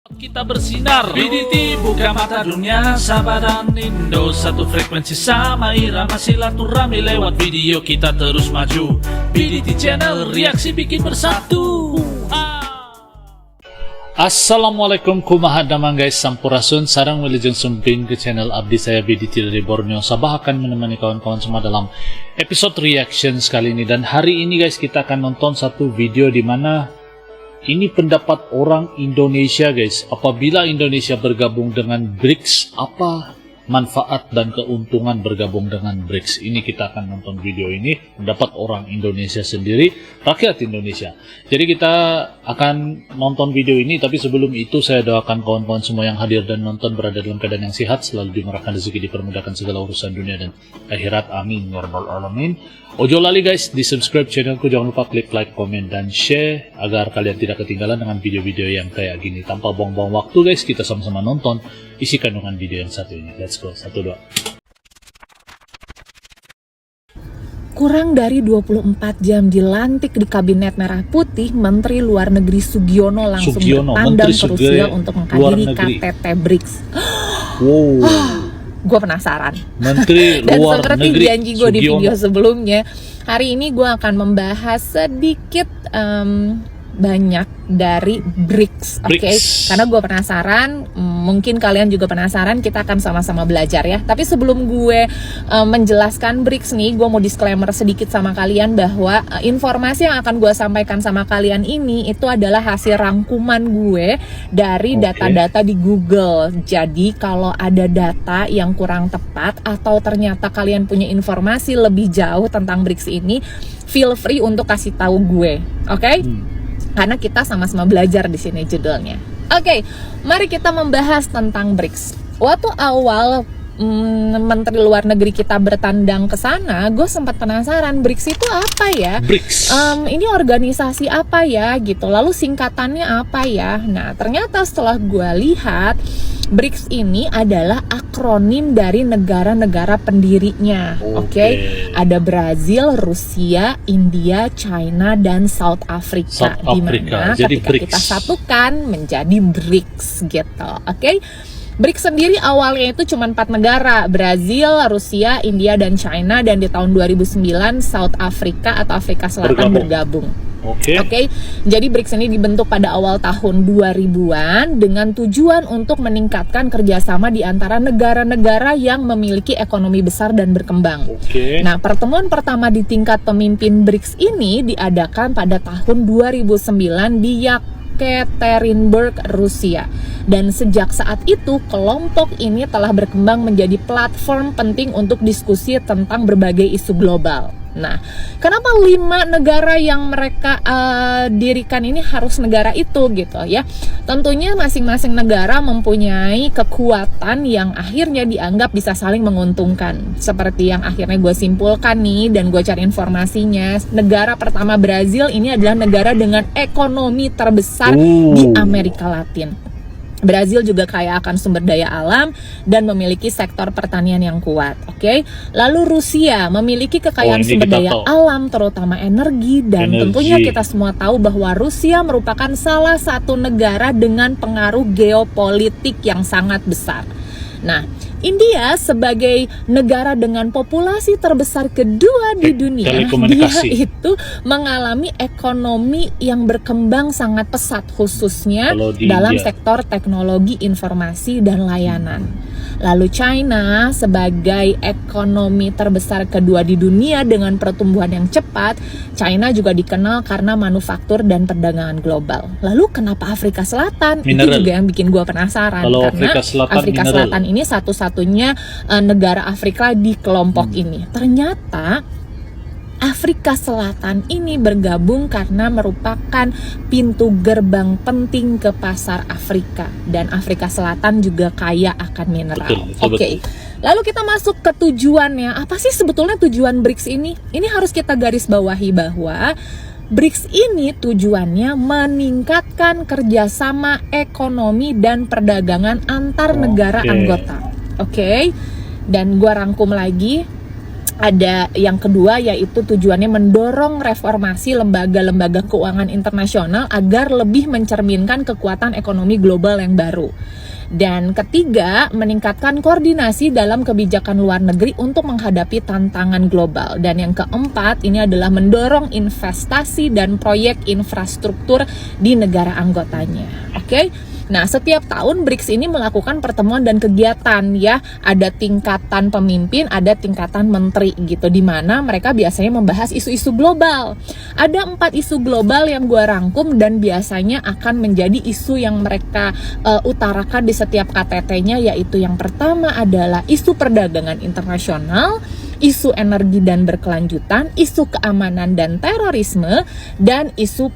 Kita bersinar, BDT buka mata dunia, Sabah dan Indo satu frekuensi sama irama silaturahmi lewat video kita terus maju. BDT Channel, reaksi bikin bersatu. Assalamualaikum kumaha damang guys, sampurasun sarang wilujeng sumping ke channel abdi saya BDT dari Borneo Sabah akan menemani kawan-kawan semua dalam episode reaction kali ini. Dan hari ini guys kita akan nonton satu video di mana ini pendapat orang Indonesia guys. Apabila Indonesia bergabung dengan BRICS, apa manfaat dan keuntungan bergabung dengan BRICS? Ini kita akan nonton video ini, pendapat orang Indonesia sendiri, rakyat Indonesia. Jadi kita akan nonton video ini, tapi sebelum itu saya doakan kawan-kawan semua yang hadir dan nonton berada dalam keadaan yang sehat, selalu dimurahkan rezeki, dipermudahkan segala urusan dunia dan akhirat. Amin ya rabbal alamin. Ojo lali guys, di subscribe channelku, jangan lupa klik like, komen, dan share agar kalian tidak ketinggalan dengan video-video yang kayak gini. Tanpa buang-buang waktu guys, kita sama-sama nonton isi kandungan video yang satu ini. Let's go, 1, 2. Kurang dari 24 jam dilantik di Kabinet Merah Putih, Menteri Luar Negeri Sugiono langsung bertandang ke Rusia untuk menghadiri KTT BRICS. Wow. Gue penasaran. Menteri Dan Luar seperti Negeri janji gue di video sebelumnya, hari ini gue akan membahas sedikit banyak dari BRICS, oke? Karena gue penasaran, mungkin kalian juga penasaran, kita akan sama-sama belajar ya. Tapi sebelum gue menjelaskan BRICS nih, gue mau disclaimer sedikit sama kalian bahwa informasi yang akan gue sampaikan sama kalian ini itu adalah hasil rangkuman gue dari data-data di Google. Jadi kalau ada data yang kurang tepat atau ternyata kalian punya informasi lebih jauh tentang BRICS ini, feel free untuk kasih tahu gue, oke? Karena kita sama-sama belajar di sini judulnya. Oke, mari kita membahas tentang BRICS. Waktu awal Menteri Luar Negeri kita bertandang ke sana, gue sempat penasaran BRICS itu apa ya? BRICS. Ini organisasi apa ya gitu. Lalu singkatannya apa ya? Nah, ternyata setelah gue lihat, BRICS ini adalah akronim dari negara-negara pendirinya. Oke. Ada Brazil, Rusia, India, China, dan South Africa. Di mana ketika kita satukan menjadi BRICS gitu. Oke. BRICS sendiri awalnya itu cuma 4 negara, Brazil, Rusia, India, dan China. Dan di tahun 2009 South Africa atau Afrika Selatan bergabung. Oke. Jadi BRICS ini dibentuk pada awal tahun 2000-an dengan tujuan untuk meningkatkan kerjasama di antara negara-negara yang memiliki ekonomi besar dan berkembang. Nah, pertemuan pertama di tingkat pemimpin BRICS ini diadakan pada tahun 2009 di Yekaterinburg, Rusia. Dan sejak saat itu, kelompok ini telah berkembang menjadi platform penting untuk diskusi tentang berbagai isu global. Nah, kenapa 5 negara yang mereka dirikan ini harus negara itu gitu ya? Tentunya masing-masing negara mempunyai kekuatan yang akhirnya dianggap bisa saling menguntungkan. Seperti yang akhirnya gue simpulkan nih dan gue cari informasinya. Negara pertama Brazil ini adalah negara dengan ekonomi terbesar di Amerika Latin. Brazil juga kaya akan sumber daya alam dan memiliki sektor pertanian yang kuat. Oke. Lalu Rusia memiliki kekayaan sumber daya alam terutama energi dan tentunya kita semua tahu bahwa Rusia merupakan salah satu negara dengan pengaruh geopolitik yang sangat besar. Nah, India sebagai negara dengan populasi terbesar kedua di dunia, dia itu mengalami ekonomi yang berkembang sangat pesat khususnya dalam sektor teknologi informasi dan layanan. Lalu China sebagai ekonomi terbesar kedua di dunia dengan pertumbuhan yang cepat, China juga dikenal karena manufaktur dan perdagangan global. Lalu kenapa Afrika Selatan? Itu juga yang bikin gue penasaran. Karena Afrika Selatan ini satu-satunya negara Afrika di kelompok ini. Ternyata Afrika Selatan ini bergabung karena merupakan pintu gerbang penting ke pasar Afrika. Dan Afrika Selatan juga kaya akan mineral. Oke. Lalu kita masuk ke tujuannya. Apa sih sebetulnya tujuan BRICS ini? Ini harus kita garis bawahi bahwa BRICS ini tujuannya meningkatkan kerjasama ekonomi dan perdagangan antar negara anggota. Oke. Dan gua rangkum lagi. ada yang kedua, yaitu tujuannya mendorong reformasi lembaga-lembaga keuangan internasional agar lebih mencerminkan kekuatan ekonomi global yang baru. Dan ketiga, meningkatkan koordinasi dalam kebijakan luar negeri untuk menghadapi tantangan global. Dan yang keempat, ini adalah mendorong investasi dan proyek infrastruktur di negara anggotanya. Oke? Nah, setiap tahun BRICS ini melakukan pertemuan dan kegiatan ya. Ada tingkatan pemimpin, ada tingkatan menteri gitu, di mana mereka biasanya membahas isu-isu global. Ada 4 isu global yang gua rangkum dan biasanya akan menjadi isu yang mereka utarakan di setiap KTT-nya, yaitu yang pertama adalah isu perdagangan internasional, isu energi dan berkelanjutan, isu keamanan dan terorisme, dan isu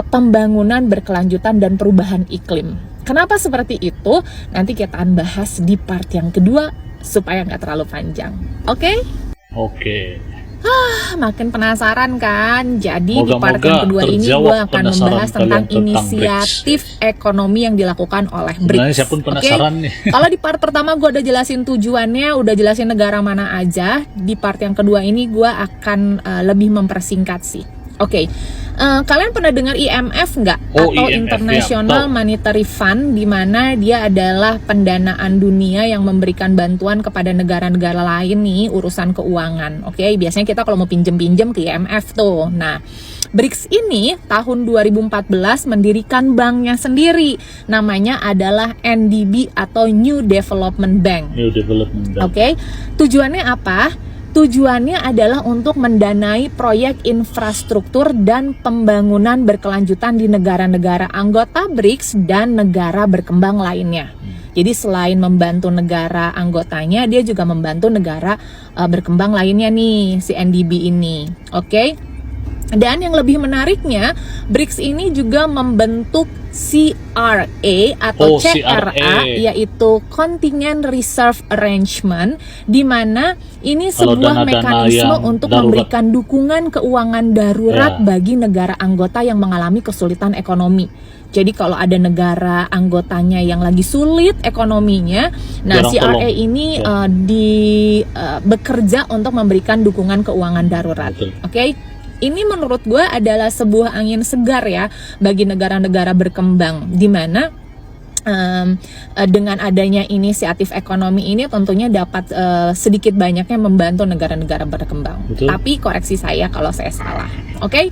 pembangunan berkelanjutan dan perubahan iklim. Kenapa seperti itu? Nanti kita akan bahas di part yang kedua supaya nggak terlalu panjang. Oke? Oke. Makin penasaran kan? Jadi di part Moga-moga yang kedua ini terjawab gue akan penasaran membahas tentang kalian tentang inisiatif ekonomi yang dilakukan oleh BRICS. Sebenarnya siapa pun penasaran nih. Kalau di part pertama gue udah jelasin tujuannya, udah jelasin negara mana aja. Di part yang kedua ini gue akan lebih mempersingkat sih. Oke. Kalian pernah dengar IMF nggak? Oh, Atau IMF, International ya, Monetary Fund, di mana dia adalah pendanaan dunia yang memberikan bantuan kepada negara-negara lain nih urusan keuangan. Oke, biasanya kita kalau mau pinjem-pinjem ke IMF tuh. Nah, BRICS ini tahun 2014 mendirikan banknya sendiri. Namanya adalah NDB atau New Development Bank. New Development Bank. Oke, tujuannya apa? Tujuannya adalah untuk mendanai proyek infrastruktur dan pembangunan berkelanjutan di negara-negara anggota BRICS dan negara berkembang lainnya. Jadi selain membantu negara anggotanya, dia juga membantu negara berkembang lainnya nih, si NDB ini. Oke? Dan yang lebih menariknya, BRICS ini juga membentuk CRA atau CRA, yaitu Contingent Reserve Arrangement, di mana ini sebuah mekanisme untuk memberikan dukungan keuangan darurat bagi negara anggota yang mengalami kesulitan ekonomi. Jadi kalau ada negara anggotanya yang lagi sulit ekonominya, nah CRA ini bekerja untuk memberikan dukungan keuangan darurat. Oke? Ini menurut gue adalah sebuah angin segar ya bagi negara-negara berkembang, di mana dengan adanya inisiatif ekonomi ini tentunya dapat sedikit banyaknya membantu negara-negara berkembang. Betul. Tapi koreksi saya kalau saya salah. Oke?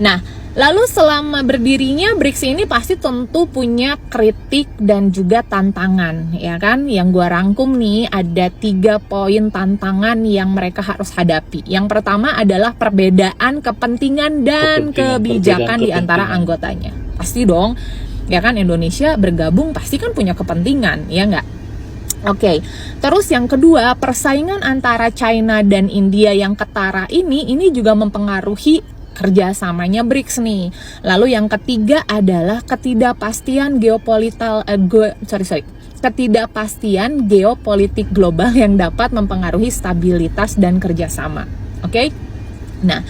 Nah, lalu selama berdirinya BRICS ini pasti tentu punya kritik dan juga tantangan, ya kan? Yang gua rangkum nih ada 3 poin tantangan yang mereka harus hadapi. Yang pertama adalah perbedaan kepentingan dan kebijakan di antara anggotanya. Pasti dong, ya kan, Indonesia bergabung pasti kan punya kepentingan, ya nggak? Oke, terus yang kedua, persaingan antara China dan India yang ketara ini juga mempengaruhi kerjasamanya BRICS nih. Lalu yang ketiga adalah ketidakpastian ketidakpastian geopolitik global yang dapat mempengaruhi stabilitas dan kerjasama. Oke? Nah,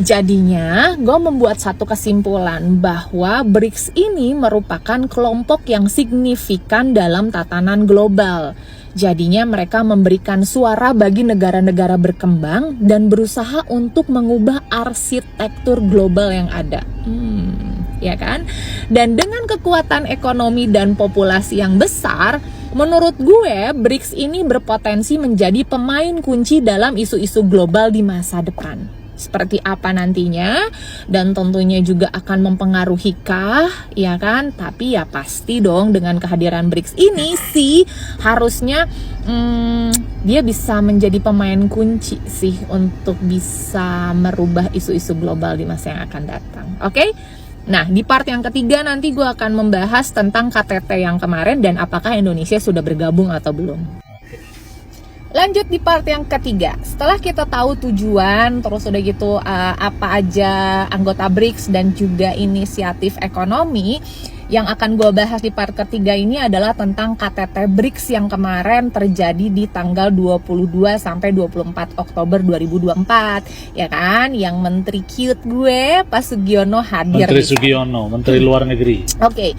jadinya gue membuat satu kesimpulan bahwa BRICS ini merupakan kelompok yang signifikan dalam tatanan global. Jadinya mereka memberikan suara bagi negara-negara berkembang dan berusaha untuk mengubah arsitektur global yang ada. Ya kan? Dan dengan kekuatan ekonomi dan populasi yang besar, menurut gue BRICS ini berpotensi menjadi pemain kunci dalam isu-isu global di masa depan. Seperti apa nantinya, dan tentunya juga akan mempengaruhi ya kan? Tapi ya pasti dong dengan kehadiran BRICS ini sih harusnya dia bisa menjadi pemain kunci sih untuk bisa merubah isu-isu global di masa yang akan datang. Oke? Nah, di part yang ketiga nanti gue akan membahas tentang KTT yang kemarin dan apakah Indonesia sudah bergabung atau belum. Lanjut di part yang ketiga. Setelah kita tahu tujuan, terus udah gitu apa aja anggota BRICS dan juga inisiatif ekonomi, yang akan gue bahas di part ketiga ini adalah tentang KTT BRICS yang kemarin terjadi di tanggal 22 sampai 24 Oktober 2024. Ya kan? Yang Menteri cute gue, Pak Sugiono hadir. Menteri Sugiono, Menteri Luar Negeri. Oke.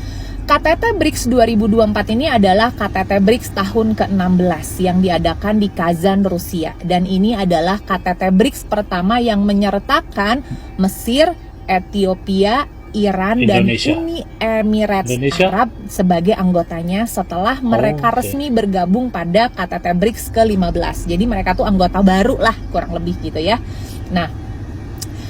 KTT BRICS 2024 ini adalah KTT BRICS tahun ke-16 yang diadakan di Kazan, Rusia. Dan ini adalah KTT BRICS pertama yang menyertakan Mesir, Ethiopia, Iran, Indonesia. dan Uni Emirat Indonesia? Arab sebagai anggotanya setelah mereka oke. resmi bergabung pada KTT BRICS ke-15. Jadi mereka tuh anggota baru lah kurang lebih gitu ya. Nah,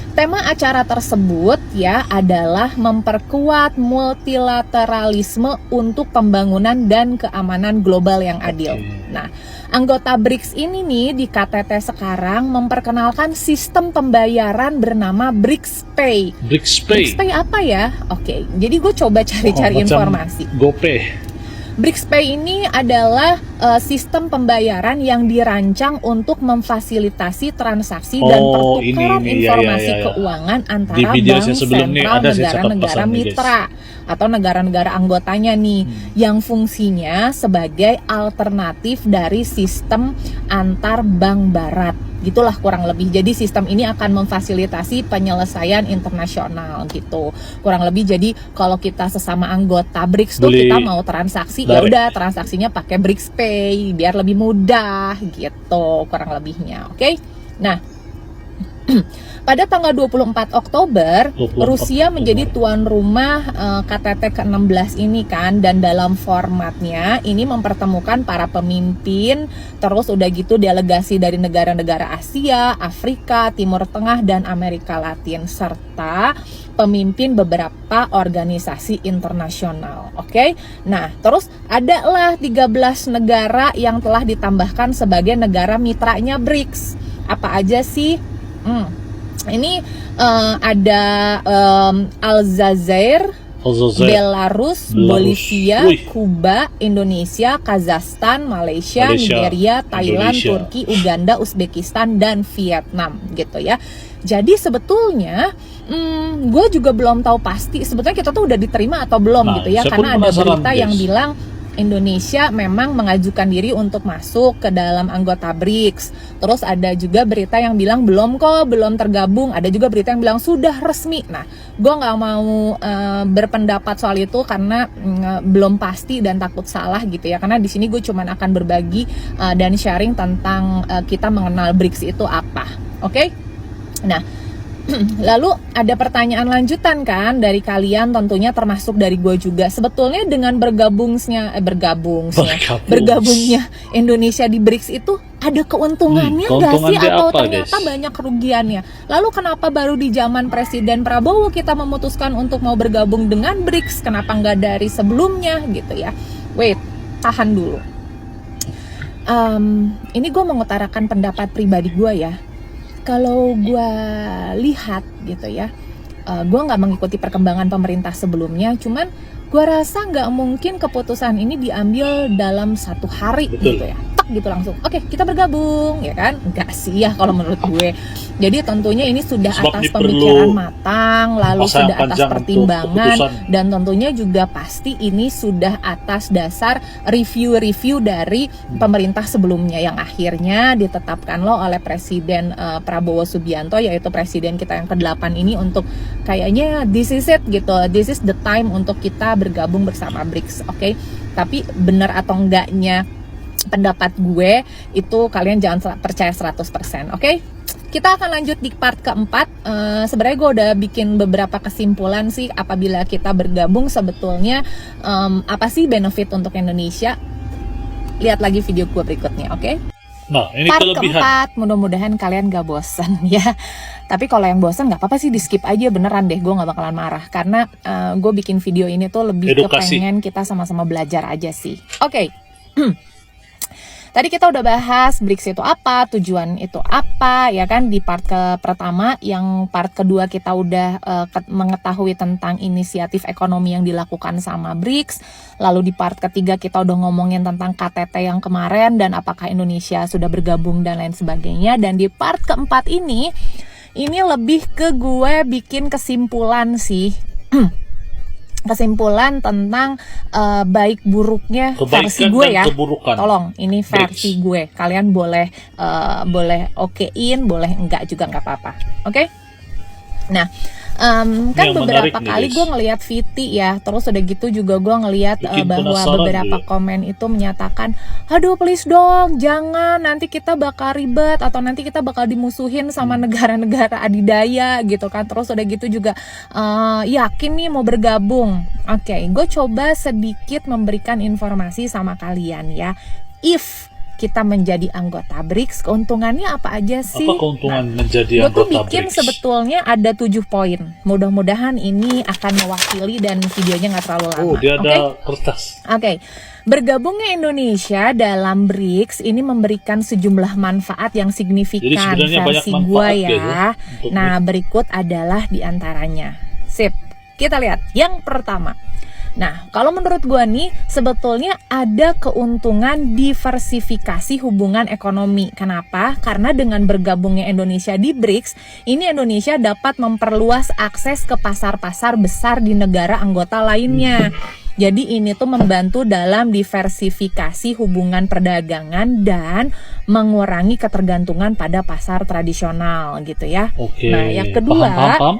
tema acara tersebut ya adalah memperkuat multilateralisme untuk pembangunan dan keamanan global yang adil. Oke. Nah, anggota BRICS ini nih di KTT sekarang memperkenalkan sistem pembayaran bernama BRICS Pay. BRICS Pay. BRICS Pay apa ya? Oke, jadi gue coba cari-cari macam informasi. GoPay. BRICS Pay ini adalah sistem pembayaran yang dirancang untuk memfasilitasi transaksi dan pertukaran ini, informasi ya. keuangan antara Di video bank saya sebelum ini sentral ada, saya catat negara-negara pesan nih, guys. mitra atau negara-negara anggotanya nih yang fungsinya sebagai alternatif dari sistem antar bank barat. Gitulah kurang lebih. Jadi sistem ini akan memfasilitasi penyelesaian internasional gitu. Kurang lebih jadi kalau kita sesama anggota BRICS tuh Beli kita mau transaksi ya udah transaksinya pakai BRICS Pay biar lebih mudah gitu kurang lebihnya. Oke. Nah, pada tanggal 24 Oktober, 24 Rusia menjadi Oktober. tuan rumah KTT ke-16 ini kan, dan dalam formatnya ini mempertemukan para pemimpin, terus udah gitu delegasi dari negara-negara Asia, Afrika, Timur Tengah, dan Amerika Latin, serta pemimpin beberapa organisasi internasional. Oke. Nah, terus adalah 13 negara yang telah ditambahkan sebagai negara mitranya BRICS. Apa aja sih? Ini ada Aljazair, Belarus, Bolivia, Wih. Kuba, Indonesia, Kazakhstan, Malaysia, Nigeria, Thailand, Indonesia. Turki, Uganda, Uzbekistan, dan Vietnam gitu ya. Jadi sebetulnya gue juga belum tahu pasti sebetulnya kita tuh udah diterima atau belum Nah, gitu ya, saya pun karena ada penasaran, berita guys. yang bilang Indonesia memang mengajukan diri untuk masuk ke dalam anggota BRICS. Terus ada juga berita yang bilang belum kok, belum tergabung. Ada juga berita yang bilang sudah resmi. Nah, gue nggak mau berpendapat soal itu karena belum pasti dan takut salah gitu ya. Karena di sini gue cuman akan berbagi dan sharing tentang kita mengenal BRICS itu apa. Oke? Nah, lalu ada pertanyaan lanjutan kan dari kalian tentunya termasuk dari gue juga. Sebetulnya dengan bergabungnya Indonesia di BRICS itu ada keuntungannya nggak sih atau apa, ternyata guys? banyak kerugiannya? Lalu kenapa baru di zaman Presiden Prabowo kita memutuskan untuk mau bergabung dengan BRICS? Kenapa nggak dari sebelumnya gitu ya? Wait, tahan dulu. Ini gue mengutarakan pendapat pribadi gue ya. Kalau gue lihat gitu ya, gue nggak mengikuti perkembangan pemerintah sebelumnya, cuman gue rasa nggak mungkin keputusan ini diambil dalam satu hari. Betul. Gitu ya, tak gitu langsung. Oke, kita bergabung ya kan? Nggak sih ya kalau menurut gue. Jadi tentunya ini sudah Sebab atas ini pemikiran perlu matang, lalu masa yang sudah atas panjang untuk pertimbangan, keputusan. dan tentunya juga pasti ini sudah atas dasar review-review dari pemerintah sebelumnya yang akhirnya ditetapkan loh oleh Presiden Prabowo Subianto, yaitu presiden kita yang ke-8 ini, untuk kayaknya this is it gitu, this is the time untuk kita bergabung bersama BRICS. Oke. Tapi benar atau enggaknya pendapat gue itu kalian jangan percaya 100%. Oke. Kita akan lanjut di part keempat. Sebenarnya gue udah bikin beberapa kesimpulan sih apabila kita bergabung sebetulnya apa sih benefit untuk Indonesia. Lihat lagi video gue berikutnya, oke? Nah, ini Part kelebihan. keempat, mudah-mudahan kalian gak bosan ya. Tapi kalau yang bosan gak apa-apa sih, di skip aja beneran deh, gue gak bakalan marah. Karena gue bikin video ini tuh lebih Edukasi. kepengen kita sama-sama belajar aja sih. Oke. Tadi kita udah bahas BRICS itu apa, tujuan itu apa, ya kan, di part pertama. Yang part kedua kita udah mengetahui tentang inisiatif ekonomi yang dilakukan sama BRICS. Lalu di part ketiga kita udah ngomongin tentang KTT yang kemarin dan apakah Indonesia sudah bergabung dan lain sebagainya. Dan di part keempat ini lebih ke gue bikin kesimpulan sih. Kesimpulan tentang baik buruknya versi Kebaikan gue dan ya. keburukan. Tolong, ini versi BRICS. gue. Kalian boleh okein, boleh enggak juga nggak apa-apa. Oke? Nah, Kan yang beberapa menarik nih, kali guys. gue ngelihat VT ya, terus udah gitu juga gue ngelihat Bikin bahwa penasaran beberapa dia. komen itu menyatakan, aduh please dong, jangan, nanti kita bakal ribet atau nanti kita bakal dimusuhin sama negara-negara adidaya gitu kan. Terus udah gitu juga yakin nih mau bergabung. Oke, gue coba sedikit memberikan informasi sama kalian ya. If kita menjadi anggota BRICS, keuntungannya apa aja sih? Apa keuntungan menjadi Gue tuh anggota bikin BRICS? sebetulnya ada 7 poin. Mudah-mudahan ini akan mewakili dan videonya nggak terlalu lama. Oh, dia Oke? ada kertas. Oke. Bergabungnya Indonesia dalam BRICS ini memberikan sejumlah manfaat yang Jadi signifikan sebenarnya banyak versi manfaat gua guys, ya. untuk Nah, berikut adalah diantaranya. Sip. Kita lihat. Yang pertama. Nah, kalau menurut gua nih, sebetulnya ada keuntungan diversifikasi hubungan ekonomi. Kenapa? Karena dengan bergabungnya Indonesia di BRICS, ini Indonesia dapat memperluas akses ke pasar-pasar besar di negara anggota lainnya. Jadi ini tuh membantu dalam diversifikasi hubungan perdagangan dan mengurangi ketergantungan pada pasar tradisional gitu ya. Oke. Nah, yang kedua, Paham.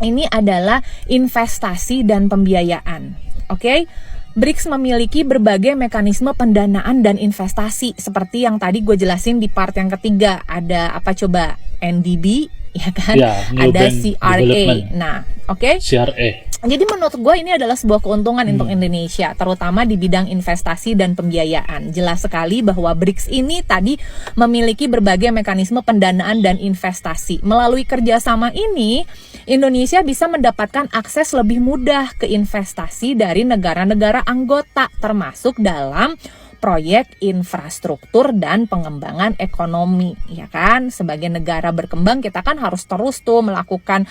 ini adalah investasi dan pembiayaan. Oke, BRICS memiliki berbagai mekanisme pendanaan dan investasi seperti yang tadi gue jelasin di part yang ketiga. Ada apa coba? NDB, ya kan? Ya, New Ada Bank CRA. Development. Nah, oke. CRA. Jadi menurut gue ini adalah sebuah keuntungan untuk Indonesia, terutama di bidang investasi dan pembiayaan. Jelas sekali bahwa BRICS ini tadi memiliki berbagai mekanisme pendanaan dan investasi. Melalui kerjasama ini, Indonesia bisa mendapatkan akses lebih mudah ke investasi dari negara-negara anggota, termasuk dalam proyek infrastruktur dan pengembangan ekonomi, ya kan? Sebagai negara berkembang, kita kan harus terus tuh melakukan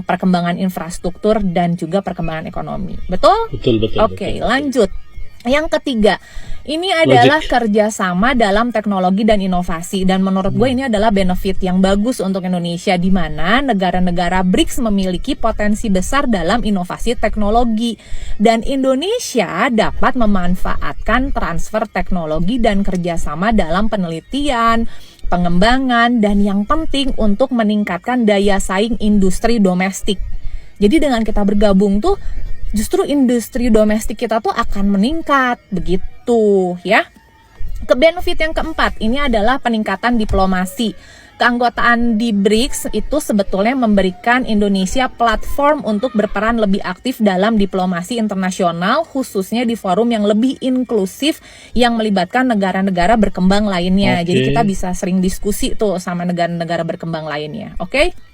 perkembangan infrastruktur dan juga perkembangan ekonomi. Betul? Betul. Oke, lanjut. Yang ketiga, ini adalah kerjasama dalam teknologi dan inovasi, dan menurut gue ini adalah benefit yang bagus untuk Indonesia, di mana negara-negara BRICS memiliki potensi besar dalam inovasi teknologi, dan Indonesia dapat memanfaatkan transfer teknologi dan kerjasama dalam penelitian, pengembangan, dan yang penting untuk meningkatkan daya saing industri domestik. Jadi dengan kita bergabung tuh, justru industri domestik kita tuh akan meningkat, begitu ya. Benefit yang keempat, ini adalah peningkatan diplomasi. Keanggotaan di BRICS itu sebetulnya memberikan Indonesia platform untuk berperan lebih aktif dalam diplomasi internasional, khususnya di forum yang lebih inklusif yang melibatkan negara-negara berkembang lainnya. Jadi kita bisa sering diskusi tuh sama negara-negara berkembang lainnya, oke?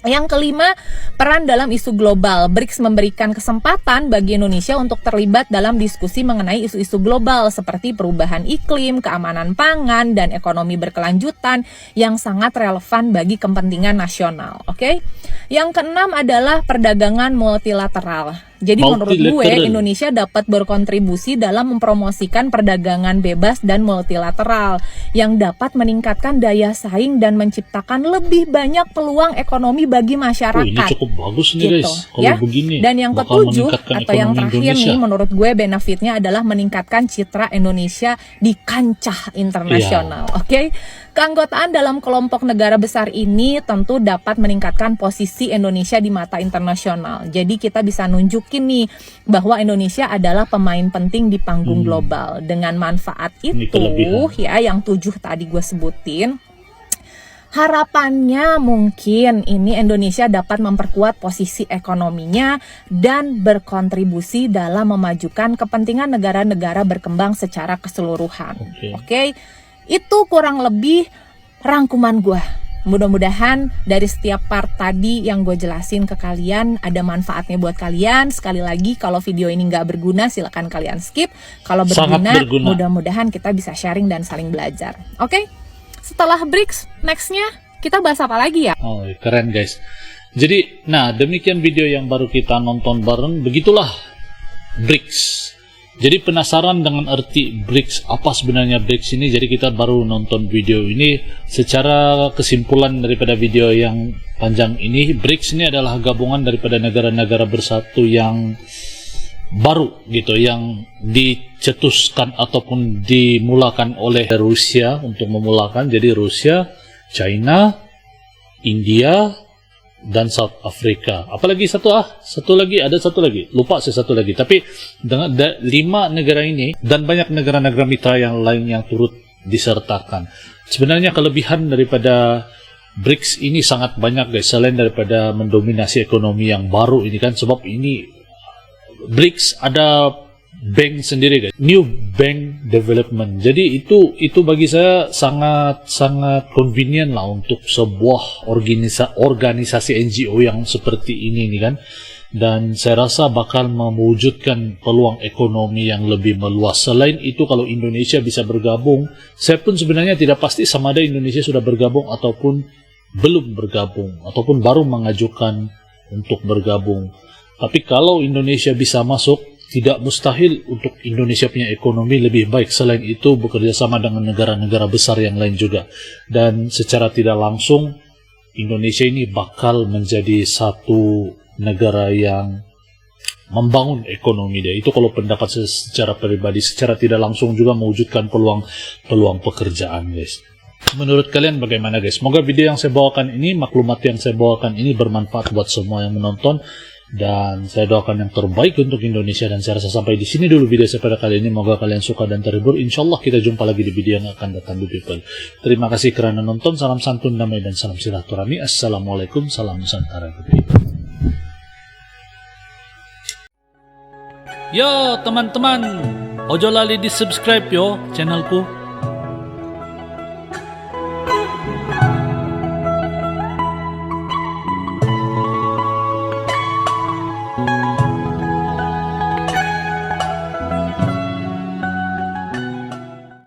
Yang kelima, peran dalam isu global. BRICS memberikan kesempatan bagi Indonesia untuk terlibat dalam diskusi mengenai isu-isu global seperti perubahan iklim, keamanan pangan, dan ekonomi berkelanjutan yang sangat relevan bagi kepentingan nasional. Oke? Yang keenam adalah perdagangan multilateral. Jadi menurut gue Indonesia dapat berkontribusi dalam mempromosikan perdagangan bebas dan multilateral yang dapat meningkatkan daya saing dan menciptakan lebih banyak peluang ekonomi bagi masyarakat. Ini cukup bagus nih gitu, guys, kalau ya. begini. Dan yang ketujuh atau yang terakhir Indonesia nih menurut gue benefitnya adalah meningkatkan citra Indonesia di kancah internasional. Oke? Keanggotaan dalam kelompok negara besar ini tentu dapat meningkatkan posisi Indonesia di mata internasional. Jadi kita bisa nunjukin nih bahwa Indonesia adalah pemain penting di panggung global. Dengan manfaat itu ya yang 7 tadi gue sebutin, harapannya mungkin ini Indonesia dapat memperkuat posisi ekonominya dan berkontribusi dalam memajukan kepentingan negara-negara berkembang secara keseluruhan. Oke? Itu kurang lebih rangkuman gue. Mudah-mudahan dari setiap part tadi yang gue jelasin ke kalian ada manfaatnya buat kalian. Sekali lagi, kalau video ini nggak berguna silakan kalian skip. Kalau berguna, mudah-mudahan kita bisa sharing dan saling belajar. Oke? Setelah BRICS, nextnya kita bahas apa lagi ya? Oh, keren guys. Jadi, nah demikian video yang baru kita nonton bareng. Begitulah BRICS. Jadi penasaran dengan arti BRICS, apa sebenarnya BRICS ini? Jadi kita baru nonton video ini. Secara kesimpulan daripada video yang panjang ini, BRICS ini adalah gabungan daripada negara-negara bersatu yang baru gitu, yang dicetuskan ataupun dimulakan oleh Rusia untuk memulakan. Jadi Rusia, China, India, dan South Africa. Apalagi satu lagi, lupa saya satu lagi. Tapi dengan 5 negara ini dan banyak negara-negara mitra yang lain yang turut disertakan. Sebenarnya kelebihan daripada BRICS ini sangat banyak guys, selain daripada mendominasi ekonomi yang baru ini kan, sebab ini BRICS ada bank sendiri guys, New Bank Development. Jadi itu bagi saya sangat convenient lah untuk sebuah organisasi NGO yang seperti ini nih kan. Dan saya rasa bakal mewujudkan peluang ekonomi yang lebih meluas. Selain itu, kalau Indonesia bisa bergabung, saya pun sebenarnya tidak pasti sama ada Indonesia sudah bergabung ataupun belum bergabung, ataupun baru mengajukan untuk bergabung. Tapi kalau Indonesia bisa masuk, tidak mustahil untuk Indonesia punya ekonomi lebih baik. Selain itu, bekerja sama dengan negara-negara besar yang lain juga. Dan secara tidak langsung, Indonesia ini bakal menjadi satu negara yang membangun ekonomi dia. Itu kalau pendapat saya secara pribadi. Secara tidak langsung juga mewujudkan peluang pekerjaan guys. Menurut kalian bagaimana guys? Semoga video yang saya bawakan ini, maklumat yang saya bawakan ini bermanfaat buat semua yang menonton. Dan saya doakan yang terbaik untuk Indonesia. Dan saya rasa sampai di sini dulu video saya pada kali ini. Semoga kalian suka dan terhibur. Insyaallah kita jumpa lagi di video yang akan datang di people. Terima kasih kerana nonton. Salam santun, damai dan salam silaturahmi. Assalamualaikum, salam Nusantara. Yo teman-teman, ojo lali di subscribe yo channelku.